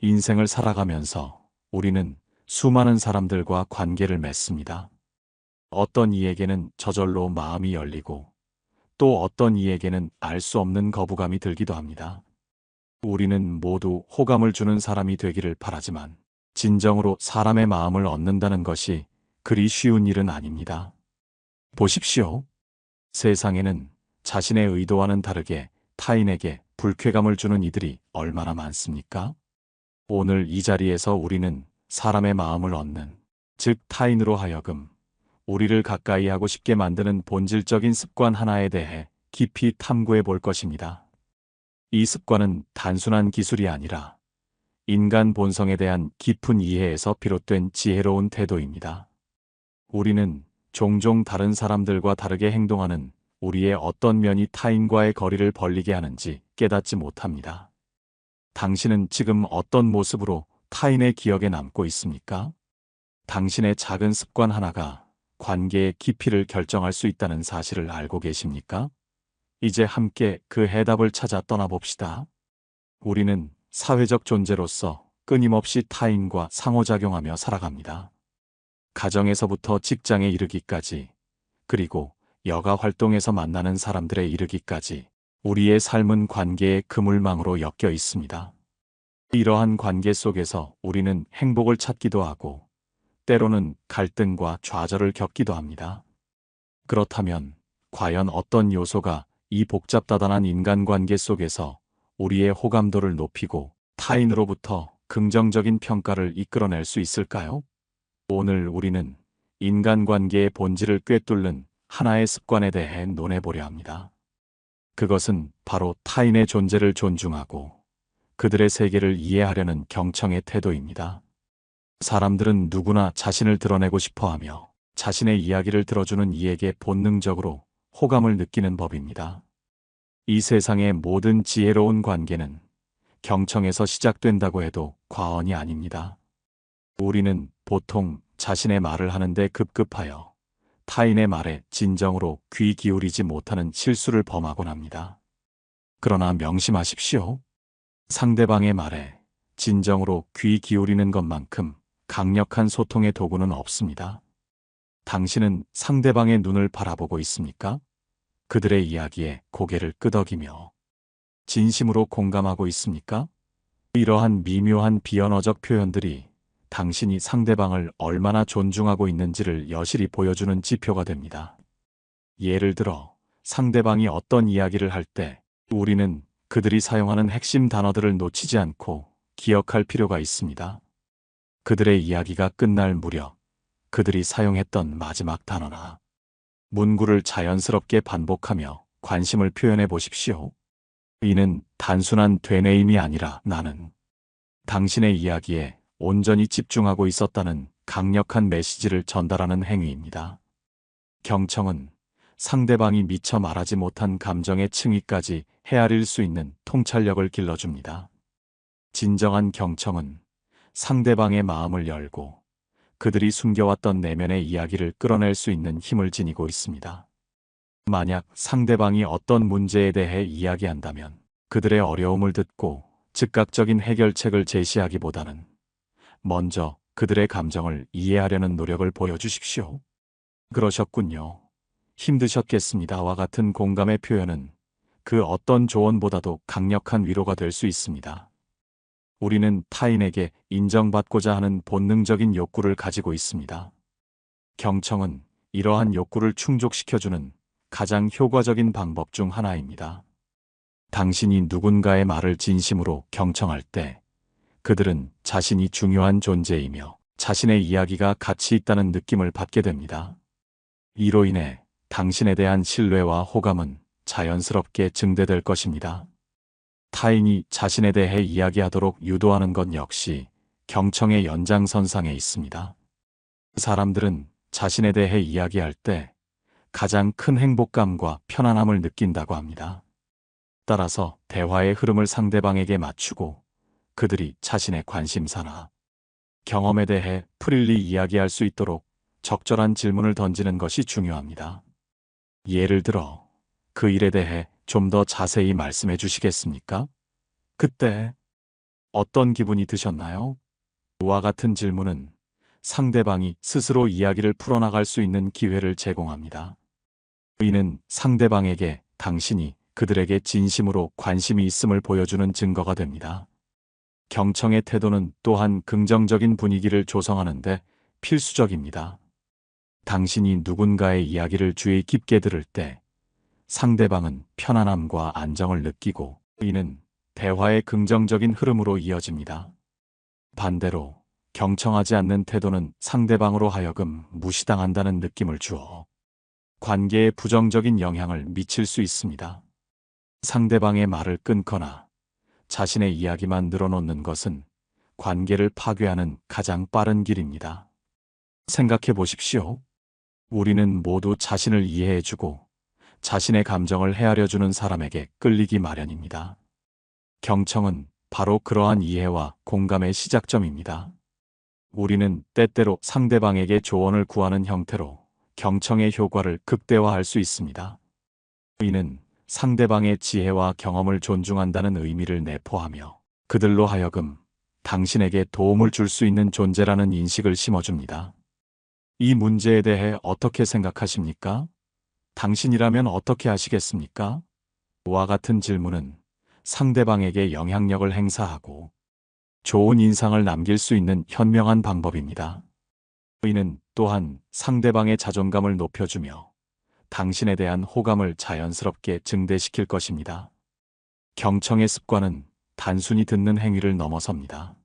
인생을 살아가면서 우리는 수많은 사람들과 관계를 맺습니다. 어떤 이에게는 저절로 마음이 열리고 또 어떤 이에게는 알 수 없는 거부감이 들기도 합니다. 우리는 모두 호감을 주는 사람이 되기를 바라지만 진정으로 사람의 마음을 얻는다는 것이 그리 쉬운 일은 아닙니다. 보십시오. 세상에는 자신의 의도와는 다르게 타인에게 불쾌감을 주는 이들이 얼마나 많습니까? 오늘 이 자리에서 우리는 사람의 마음을 얻는, 즉 타인으로 하여금 우리를 가까이 하고 싶게 만드는 본질적인 습관 하나에 대해 깊이 탐구해 볼 것입니다. 이 습관은 단순한 기술이 아니라 인간 본성에 대한 깊은 이해에서 비롯된 지혜로운 태도입니다. 우리는 종종 다른 사람들과 다르게 행동하는 우리의 어떤 면이 타인과의 거리를 벌리게 하는지 깨닫지 못합니다. 당신은 지금 어떤 모습으로 타인의 기억에 남고 있습니까? 당신의 작은 습관 하나가 관계의 깊이를 결정할 수 있다는 사실을 알고 계십니까? 이제 함께 그 해답을 찾아 떠나봅시다. 우리는 사회적 존재로서 끊임없이 타인과 상호작용하며 살아갑니다. 가정에서부터 직장에 이르기까지, 그리고 여가 활동에서 만나는 사람들에 이르기까지 우리의 삶은 관계의 그물망으로 엮여 있습니다. 이러한 관계 속에서 우리는 행복을 찾기도 하고 때로는 갈등과 좌절을 겪기도 합니다. 그렇다면 과연 어떤 요소가 이 복잡다단한 인간관계 속에서 우리의 호감도를 높이고 타인으로부터 긍정적인 평가를 이끌어낼 수 있을까요? 오늘 우리는 인간관계의 본질을 꿰뚫는 하나의 습관에 대해 논해보려 합니다. 그것은 바로 타인의 존재를 존중하고 그들의 세계를 이해하려는 경청의 태도입니다. 사람들은 누구나 자신을 드러내고 싶어하며 자신의 이야기를 들어주는 이에게 본능적으로 호감을 느끼는 법입니다. 이 세상의 모든 지혜로운 관계는 경청에서 시작된다고 해도 과언이 아닙니다. 우리는 보통 자신의 말을 하는데 급급하여 타인의 말에 진정으로 귀 기울이지 못하는 실수를 범하곤 합니다. 그러나 명심하십시오. 상대방의 말에 진정으로 귀 기울이는 것만큼 강력한 소통의 도구는 없습니다. 당신은 상대방의 눈을 바라보고 있습니까? 그들의 이야기에 고개를 끄덕이며 진심으로 공감하고 있습니까? 이러한 미묘한 비언어적 표현들이 당신이 상대방을 얼마나 존중하고 있는지를 여실히 보여주는 지표가 됩니다. 예를 들어 상대방이 어떤 이야기를 할 때 우리는 그들이 사용하는 핵심 단어들을 놓치지 않고 기억할 필요가 있습니다. 그들의 이야기가 끝날 무렵 그들이 사용했던 마지막 단어나 문구를 자연스럽게 반복하며 관심을 표현해 보십시오. 이는 단순한 되뇌임이 아니라 나는 당신의 이야기에 온전히 집중하고 있었다는 강력한 메시지를 전달하는 행위입니다. 경청은 상대방이 미처 말하지 못한 감정의 층위까지 헤아릴 수 있는 통찰력을 길러줍니다. 진정한 경청은 상대방의 마음을 열고 그들이 숨겨왔던 내면의 이야기를 끌어낼 수 있는 힘을 지니고 있습니다. 만약 상대방이 어떤 문제에 대해 이야기한다면 그들의 어려움을 듣고 즉각적인 해결책을 제시하기보다는 먼저 그들의 감정을 이해하려는 노력을 보여주십시오. 그러셨군요. 힘드셨겠습니다와 같은 공감의 표현은 그 어떤 조언보다도 강력한 위로가 될 수 있습니다. 우리는 타인에게 인정받고자 하는 본능적인 욕구를 가지고 있습니다. 경청은 이러한 욕구를 충족시켜주는 가장 효과적인 방법 중 하나입니다. 당신이 누군가의 말을 진심으로 경청할 때 그들은 자신이 중요한 존재이며 자신의 이야기가 가치 있다는 느낌을 받게 됩니다. 이로 인해 당신에 대한 신뢰와 호감은 자연스럽게 증대될 것입니다. 타인이 자신에 대해 이야기하도록 유도하는 것 역시 경청의 연장선상에 있습니다. 사람들은 자신에 대해 이야기할 때 가장 큰 행복감과 편안함을 느낀다고 합니다. 따라서 대화의 흐름을 상대방에게 맞추고 그들이 자신의 관심사나 경험에 대해 프릴리 이야기할 수 있도록 적절한 질문을 던지는 것이 중요합니다. 예를 들어, 그 일에 대해 좀 더 자세히 말씀해 주시겠습니까? 그때 어떤 기분이 드셨나요? 이와 같은 질문은 상대방이 스스로 이야기를 풀어나갈 수 있는 기회를 제공합니다. 이는 상대방에게 당신이 그들에게 진심으로 관심이 있음을 보여주는 증거가 됩니다. 경청의 태도는 또한 긍정적인 분위기를 조성하는데 필수적입니다. 당신이 누군가의 이야기를 주의 깊게 들을 때 상대방은 편안함과 안정을 느끼고 이는 대화의 긍정적인 흐름으로 이어집니다. 반대로 경청하지 않는 태도는 상대방으로 하여금 무시당한다는 느낌을 주어 관계에 부정적인 영향을 미칠 수 있습니다. 상대방의 말을 끊거나 자신의 이야기만 늘어놓는 것은 관계를 파괴하는 가장 빠른 길입니다. 생각해 보십시오. 우리는 모두 자신을 이해해주고 자신의 감정을 헤아려주는 사람에게 끌리기 마련입니다. 경청은 바로 그러한 이해와 공감의 시작점입니다. 우리는 때때로 상대방에게 조언을 구하는 형태로 경청의 효과를 극대화할 수 있습니다. 이는 상대방의 지혜와 경험을 존중한다는 의미를 내포하며 그들로 하여금 당신에게 도움을 줄 수 있는 존재라는 인식을 심어줍니다. 이 문제에 대해 어떻게 생각하십니까? 당신이라면 어떻게 하시겠습니까? 와 같은 질문은 상대방에게 영향력을 행사하고 좋은 인상을 남길 수 있는 현명한 방법입니다. 이는 또한 상대방의 자존감을 높여주며 당신에 대한 호감을 자연스럽게 증대시킬 것입니다. 경청의 습관은 단순히 듣는 행위를 넘어섭니다.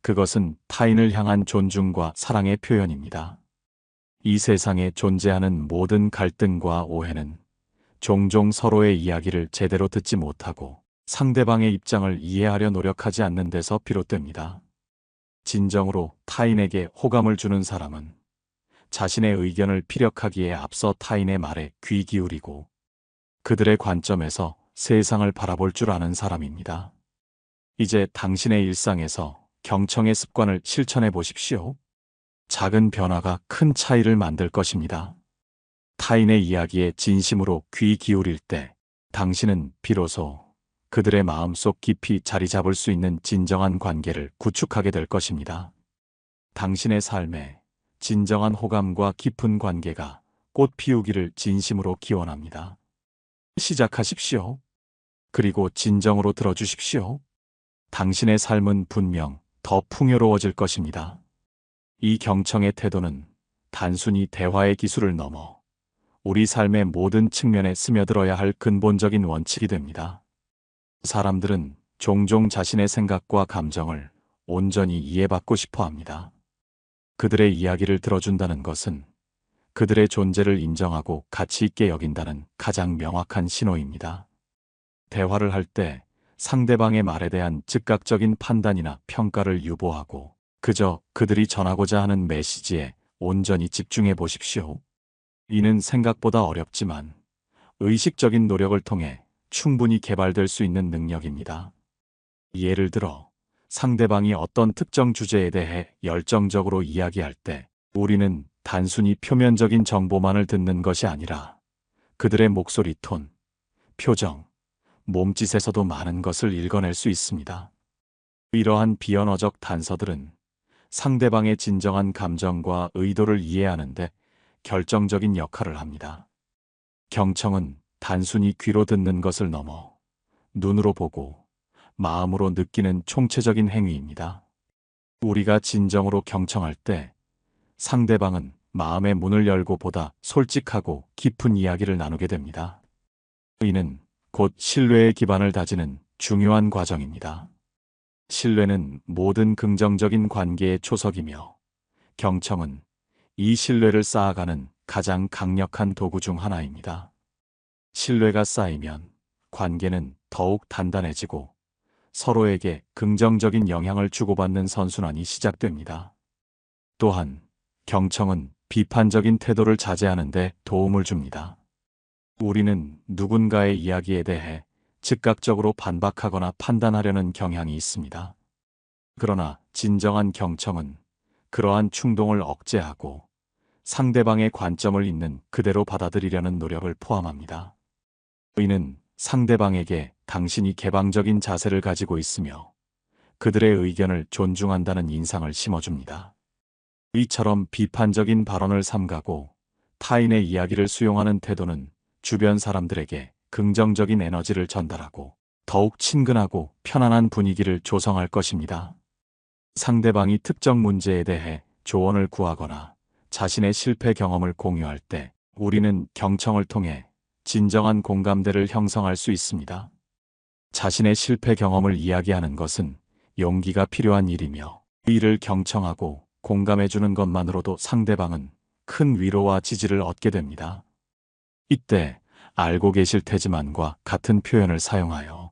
그것은 타인을 향한 존중과 사랑의 표현입니다. 이 세상에 존재하는 모든 갈등과 오해는 종종 서로의 이야기를 제대로 듣지 못하고 상대방의 입장을 이해하려 노력하지 않는 데서 비롯됩니다. 진정으로 타인에게 호감을 주는 사람은 자신의 의견을 피력하기에 앞서 타인의 말에 귀 기울이고 그들의 관점에서 세상을 바라볼 줄 아는 사람입니다. 이제 당신의 일상에서 경청의 습관을 실천해 보십시오. 작은 변화가 큰 차이를 만들 것입니다. 타인의 이야기에 진심으로 귀 기울일 때 당신은 비로소 그들의 마음속 깊이 자리 잡을 수 있는 진정한 관계를 구축하게 될 것입니다. 당신의 삶에 진정한 호감과 깊은 관계가 꽃 피우기를 진심으로 기원합니다. 시작하십시오. 그리고 진정으로 들어주십시오. 당신의 삶은 분명 더 풍요로워질 것입니다. 이 경청의 태도는 단순히 대화의 기술을 넘어 우리 삶의 모든 측면에 스며들어야 할 근본적인 원칙이 됩니다. 사람들은 종종 자신의 생각과 감정을 온전히 이해받고 싶어 합니다. 그들의 이야기를 들어준다는 것은 그들의 존재를 인정하고 가치 있게 여긴다는 가장 명확한 신호입니다. 대화를 할 때 상대방의 말에 대한 즉각적인 판단이나 평가를 유보하고 그저 그들이 전하고자 하는 메시지에 온전히 집중해 보십시오. 이는 생각보다 어렵지만 의식적인 노력을 통해 충분히 개발될 수 있는 능력입니다. 예를 들어 상대방이 어떤 특정 주제에 대해 열정적으로 이야기할 때 우리는 단순히 표면적인 정보만을 듣는 것이 아니라 그들의 목소리 톤, 표정, 몸짓에서도 많은 것을 읽어낼 수 있습니다. 이러한 비언어적 단서들은 상대방의 진정한 감정과 의도를 이해하는데 결정적인 역할을 합니다. 경청은 단순히 귀로 듣는 것을 넘어 눈으로 보고 마음으로 느끼는 총체적인 행위입니다. 우리가 진정으로 경청할 때 상대방은 마음의 문을 열고 보다 솔직하고 깊은 이야기를 나누게 됩니다. 이는 곧 신뢰의 기반을 다지는 중요한 과정입니다. 신뢰는 모든 긍정적인 관계의 초석이며 경청은 이 신뢰를 쌓아가는 가장 강력한 도구 중 하나입니다. 신뢰가 쌓이면 관계는 더욱 단단해지고 서로에게 긍정적인 영향을 주고받는 선순환이 시작됩니다. 또한 경청은 비판적인 태도를 자제하는 데 도움을 줍니다. 우리는 누군가의 이야기에 대해 즉각적으로 반박하거나 판단하려는 경향이 있습니다. 그러나 진정한 경청은 그러한 충동을 억제하고 상대방의 관점을 있는 그대로 받아들이려는 노력을 포함합니다. 이는 상대방에게 당신이 개방적인 자세를 가지고 있으며 그들의 의견을 존중한다는 인상을 심어줍니다. 이처럼 비판적인 발언을 삼가고 타인의 이야기를 수용하는 태도는 주변 사람들에게 긍정적인 에너지를 전달하고 더욱 친근하고 편안한 분위기를 조성할 것입니다. 상대방이 특정 문제에 대해 조언을 구하거나 자신의 실패 경험을 공유할 때 우리는 경청을 통해 진정한 공감대를 형성할 수 있습니다. 자신의 실패 경험을 이야기하는 것은 용기가 필요한 일이며 이를 경청하고 공감해주는 것만으로도 상대방은 큰 위로와 지지를 얻게 됩니다. 이때 알고 계실 테지만과 같은 표현을 사용하여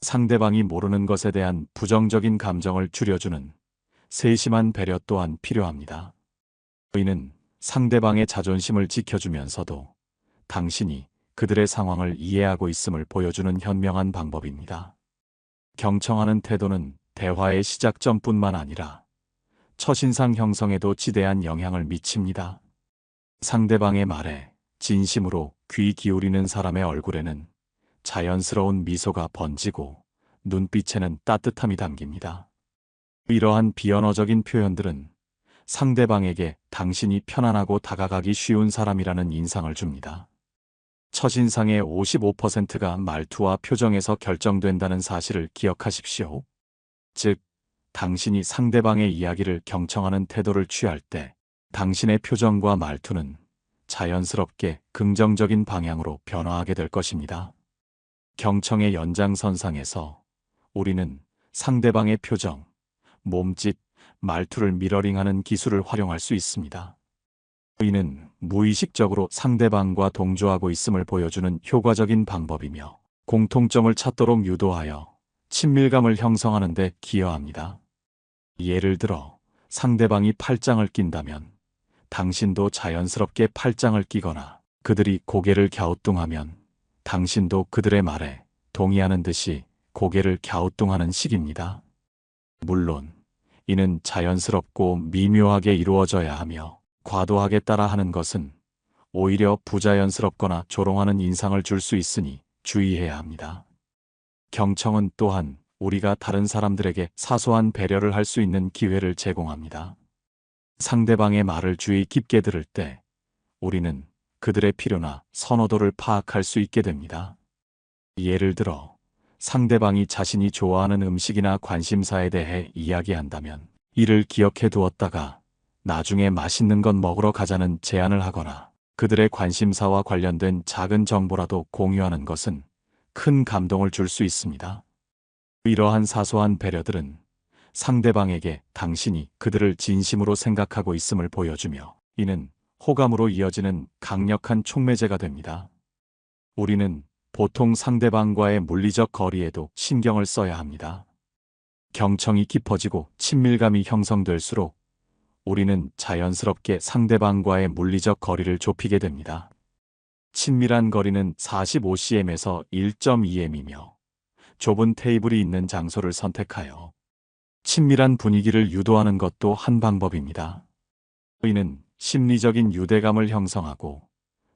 상대방이 모르는 것에 대한 부정적인 감정을 줄여주는 세심한 배려 또한 필요합니다. 이는 상대방의 자존심을 지켜주면서도 당신이 그들의 상황을 이해하고 있음을 보여주는 현명한 방법입니다. 경청하는 태도는 대화의 시작점뿐만 아니라 첫인상 형성에도 지대한 영향을 미칩니다. 상대방의 말에 진심으로 귀 기울이는 사람의 얼굴에는 자연스러운 미소가 번지고 눈빛에는 따뜻함이 담깁니다. 이러한 비언어적인 표현들은 상대방에게 당신이 편안하고 다가가기 쉬운 사람이라는 인상을 줍니다. 첫인상의 55%가 말투와 표정에서 결정된다는 사실을 기억하십시오. 즉, 당신이 상대방의 이야기를 경청하는 태도를 취할 때 당신의 표정과 말투는 자연스럽게 긍정적인 방향으로 변화하게 될 것입니다. 경청의 연장선상에서 우리는 상대방의 표정, 몸짓, 말투를 미러링하는 기술을 활용할 수 있습니다. 이는 무의식적으로 상대방과 동조하고 있음을 보여주는 효과적인 방법이며 공통점을 찾도록 유도하여 친밀감을 형성하는 데 기여합니다. 예를 들어 상대방이 팔짱을 낀다면 당신도 자연스럽게 팔짱을 끼거나 그들이 고개를 갸우뚱하면 당신도 그들의 말에 동의하는 듯이 고개를 갸우뚱하는 식입니다. 물론 이는 자연스럽고 미묘하게 이루어져야 하며 과도하게 따라하는 것은 오히려 부자연스럽거나 조롱하는 인상을 줄 수 있으니 주의해야 합니다. 경청은 또한 우리가 다른 사람들에게 사소한 배려를 할 수 있는 기회를 제공합니다. 상대방의 말을 주의 깊게 들을 때 우리는 그들의 필요나 선호도를 파악할 수 있게 됩니다. 예를 들어 상대방이 자신이 좋아하는 음식이나 관심사에 대해 이야기한다면 이를 기억해 두었다가 나중에 맛있는 것 먹으러 가자는 제안을 하거나 그들의 관심사와 관련된 작은 정보라도 공유하는 것은 큰 감동을 줄 수 있습니다. 이러한 사소한 배려들은 상대방에게 당신이 그들을 진심으로 생각하고 있음을 보여주며 이는 호감으로 이어지는 강력한 촉매제가 됩니다. 우리는 보통 상대방과의 물리적 거리에도 신경을 써야 합니다. 경청이 깊어지고 친밀감이 형성될수록 우리는 자연스럽게 상대방과의 물리적 거리를 좁히게 됩니다. 친밀한 거리는 45cm에서 1.2m이며 좁은 테이블이 있는 장소를 선택하여 친밀한 분위기를 유도하는 것도 한 방법입니다. 이는 심리적인 유대감을 형성하고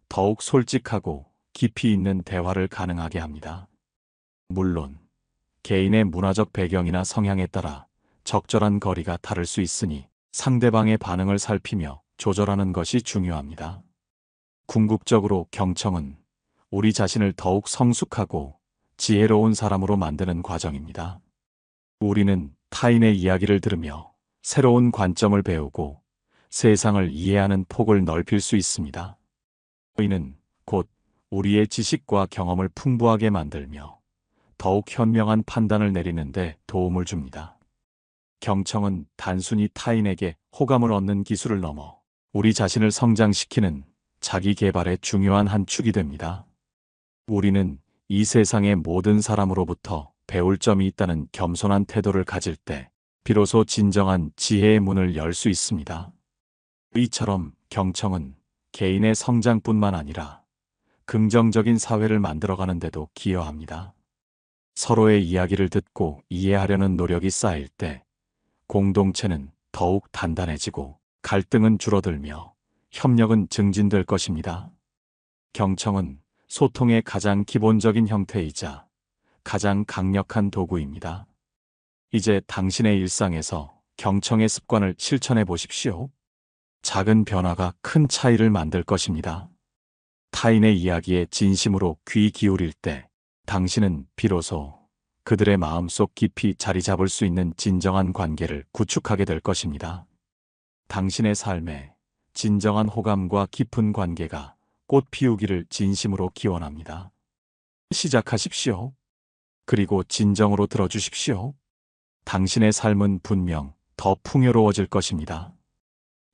더욱 솔직하고 깊이 있는 대화를 가능하게 합니다. 물론 개인의 문화적 배경이나 성향에 따라 적절한 거리가 다를 수 있으니 상대방의 반응을 살피며 조절하는 것이 중요합니다. 궁극적으로 경청은 우리 자신을 더욱 성숙하고 지혜로운 사람으로 만드는 과정입니다. 우리는 타인의 이야기를 들으며 새로운 관점을 배우고 세상을 이해하는 폭을 넓힐 수 있습니다. 이는 곧 우리의 지식과 경험을 풍부하게 만들며 더욱 현명한 판단을 내리는 데 도움을 줍니다. 경청은 단순히 타인에게 호감을 얻는 기술을 넘어 우리 자신을 성장시키는 자기 개발의 중요한 한 축이 됩니다. 우리는 이 세상의 모든 사람으로부터 배울 점이 있다는 겸손한 태도를 가질 때 비로소 진정한 지혜의 문을 열 수 있습니다. 이처럼 경청은 개인의 성장뿐만 아니라 긍정적인 사회를 만들어가는 데도 기여합니다. 서로의 이야기를 듣고 이해하려는 노력이 쌓일 때 공동체는 더욱 단단해지고 갈등은 줄어들며 협력은 증진될 것입니다. 경청은 소통의 가장 기본적인 형태이자 가장 강력한 도구입니다. 이제 당신의 일상에서 경청의 습관을 실천해 보십시오. 작은 변화가 큰 차이를 만들 것입니다. 타인의 이야기에 진심으로 귀 기울일 때 당신은 비로소 그들의 마음속 깊이 자리 잡을 수 있는 진정한 관계를 구축하게 될 것입니다. 당신의 삶에 진정한 호감과 깊은 관계가 꽃 피우기를 진심으로 기원합니다. 시작하십시오. 그리고 진정으로 들어주십시오. 당신의 삶은 분명 더 풍요로워질 것입니다.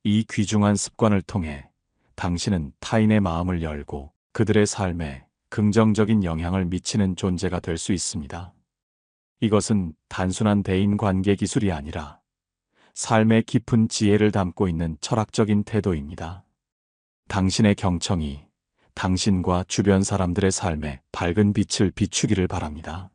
이 귀중한 습관을 통해 당신은 타인의 마음을 열고 그들의 삶에 긍정적인 영향을 미치는 존재가 될 수 있습니다. 이것은 단순한 대인 관계 기술이 아니라 삶의 깊은 지혜를 담고 있는 철학적인 태도입니다. 당신의 경청이 당신과 주변 사람들의 삶에 밝은 빛을 비추기를 바랍니다.